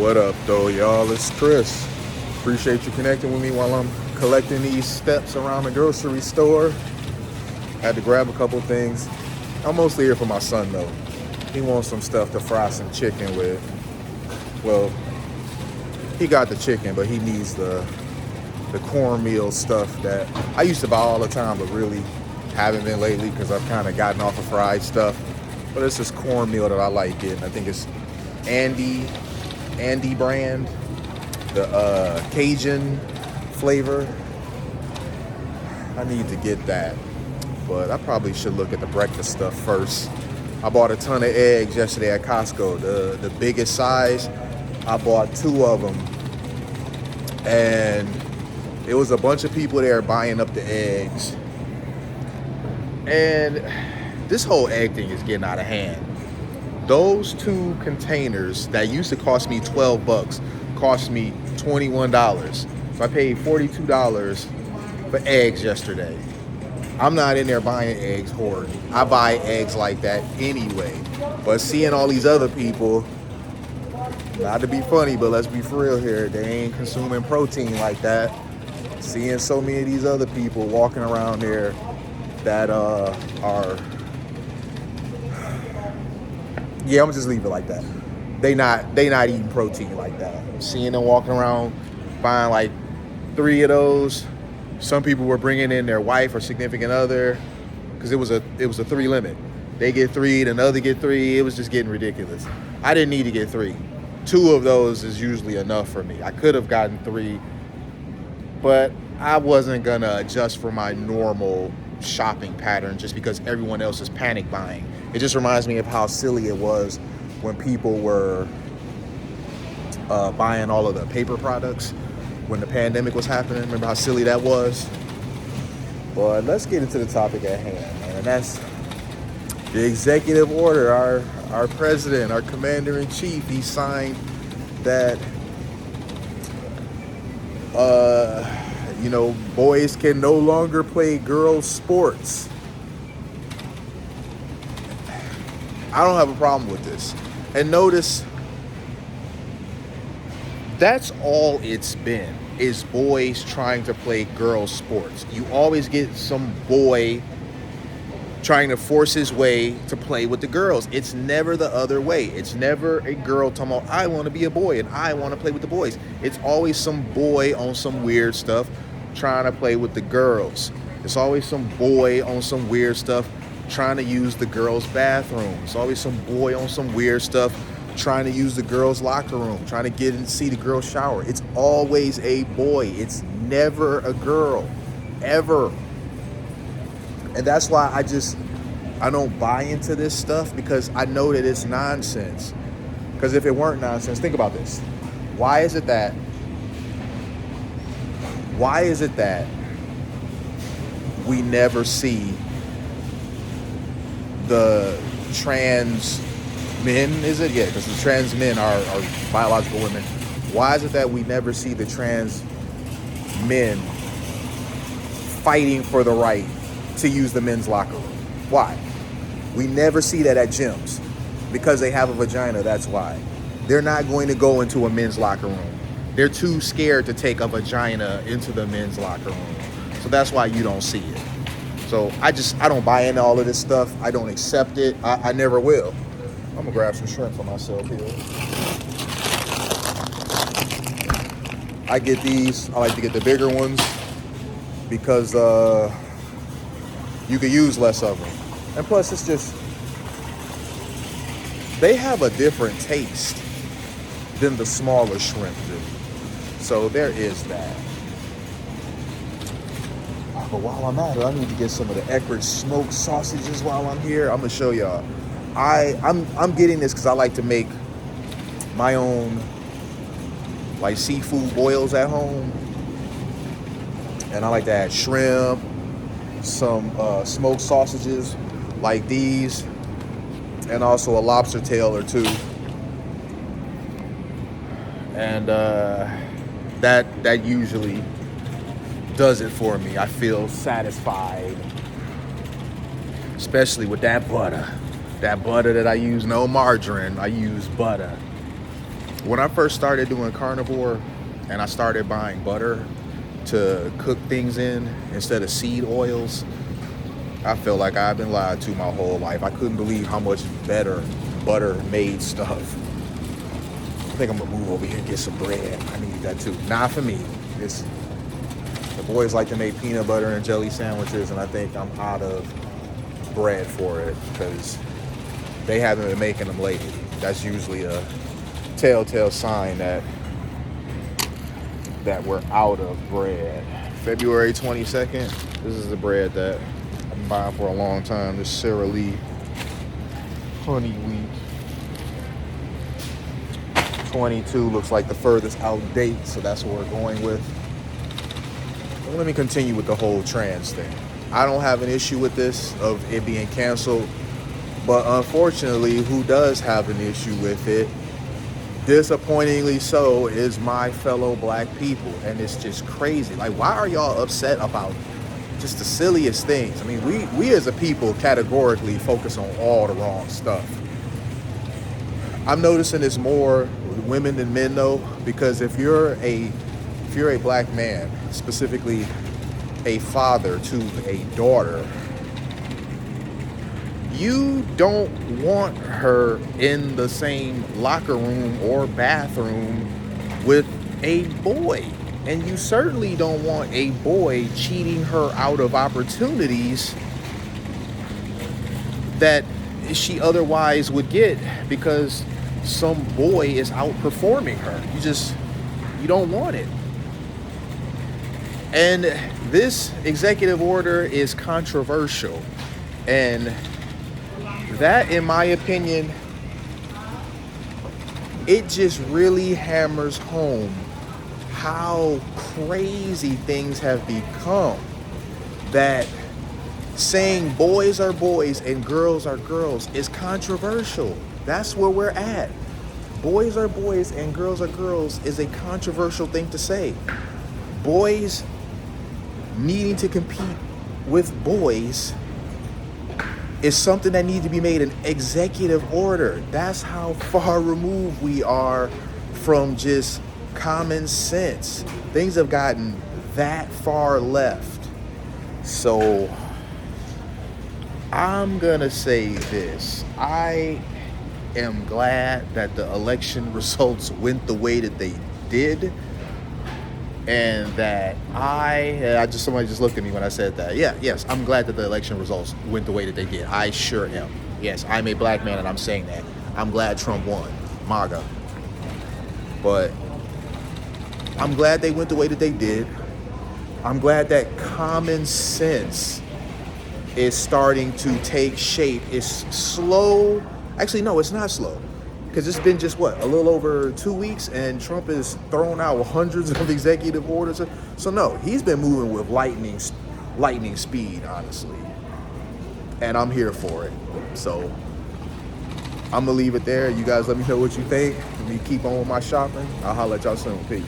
What up, though, y'all? It's Chris. Appreciate you connecting with me while I'm collecting these steps around the grocery store. Had to grab a couple things. I'm mostly here for my son, though. He wants some stuff to fry some chicken with. Well, he got the chicken, but he needs the cornmeal stuff that I used to buy all the time, but really haven't been lately because I've kind of gotten off of fried stuff. But it's this cornmeal that I like getting. I think it's Andy brand, the Cajun flavor. I need to get that, but I probably should look at the breakfast stuff first. I bought a ton of eggs yesterday at Costco, the biggest size. I bought 2 of them, and it was a bunch of people there buying up the eggs. And this whole egg thing is getting out of hand. Those 2 containers that used to cost me $12 cost me $21. So I paid $42 for eggs yesterday. I'm not in there buying eggs hoarding. I buy eggs like that anyway. But seeing all these other people, not to be funny, but let's be for real here, they ain't consuming protein like that. Seeing so many of these other people walking around there that are, yeah, I'm gonna just leave it like that. They not eating protein like that. Seeing them walking around buying like 3 of those. Some people were bringing in their wife or significant other because it was a 3 limit. They get 3, the other get 3. It was just getting ridiculous. I didn't need to get 3. 2 of those is usually enough for me. I could have gotten 3, but I wasn't gonna adjust for my normal shopping pattern just because everyone else is panic buying. It just reminds me of how silly it was when people were buying all of the paper products when the pandemic was happening. Remember how silly that was? But let's get into the topic at hand, man. And that's the executive order. Our president, our commander-in-chief, he signed that boys can no longer play girls' sports. I don't have a problem with this. And notice, that's all it's been, is boys trying to play girls' sports. You always get some boy trying to force his way to play with the girls. It's never the other way. It's never a girl talking about, I want to be a boy and I want to play with the boys. It's always some boy on some weird stuff trying to play with the girls. It's always some boy on some weird stuff trying to use the girls' bathroom. It's always some boy on some weird stuff trying to use the girls' locker room, trying to get and see the girls shower. It's always a boy. It's never a girl, ever. And that's why I don't buy into this stuff, because I know that it's nonsense. Because if it weren't nonsense, think about this. Why is it that we never see the trans men, is it? Yeah, because the trans men are biological women. Why is it that we never see the trans men fighting for the right to use the men's locker room? Why? We never see that at gyms. Because they have a vagina, that's why. They're not going to go into a men's locker room. They're too scared to take a vagina into the men's locker room. So that's why you don't see it. So I don't buy into all of this stuff. I don't accept it. I never will. I'm gonna grab some shrimp for myself here. I get these. I like to get the bigger ones because you could use less of them. And plus, it's just, they have a different taste than the smaller shrimp do. So there is that. But while I'm at it, I need to get some of the Eckrich smoked sausages while I'm here. I'm gonna show y'all. I'm getting this because I like to make my own like seafood boils at home, and I like to add shrimp, some smoked sausages like these, and also a lobster tail or 2. And that usually does it for me. I feel satisfied, especially with that butter. That butter that I use, no margarine, I use butter. When I first started doing carnivore and I started buying butter to cook things in instead of seed oils, I felt like I've been lied to my whole life. I couldn't believe how much better butter made stuff. I think I'm gonna move over here and get some bread. I need that too. Not for me. It's the boys like to make peanut butter and jelly sandwiches, and I think I'm out of bread for it because they haven't been making them lately. That's usually a telltale sign that we're out of bread. February 22nd. This is the bread that I've been buying for a long time. This Sara Lee honey wheat. 22 looks like the furthest out date, so that's what we're going with. But let me continue with the whole trans thing. I don't have an issue with this, of it being canceled, but unfortunately, who does have an issue with it, disappointingly so, is my fellow black people. And it's just crazy. Like, why are y'all upset about just the silliest things? I mean, we as a people categorically focus on all the wrong stuff. I'm noticing it's more women than men though, because if you're a black man, specifically a father to a daughter, you don't want her in the same locker room or bathroom with a boy. And you certainly don't want a boy cheating her out of opportunities that she otherwise would get because some boy is outperforming her. You don't want it. And this executive order is controversial. And that, in my opinion, it just really hammers home how crazy things have become. That saying boys are boys and girls are girls is controversial. That's where we're at. Boys are boys and girls are girls is a controversial thing to say. Boys needing to compete with boys is something that needs to be made an executive order. That's how far removed we are from just common sense. Things have gotten that far left. So I'm gonna say this. I am glad that the election results went the way that they did, and that somebody just looked at me when I said that. Yes, I'm glad that the election results went the way that they did. I sure am. Yes, I'm a black man and I'm saying that. I'm glad Trump won, MAGA. But I'm glad they went the way that they did. I'm glad that common sense is starting to take shape. It's slow. Actually, no, it's not slow. Because it's been just, a little over 2 weeks, and Trump has thrown out hundreds of executive orders. So no, he's been moving with lightning speed, honestly. And I'm here for it. So I'm going to leave it there. You guys let me know what you think. Let me keep on with my shopping. I'll holler at y'all soon. Peace.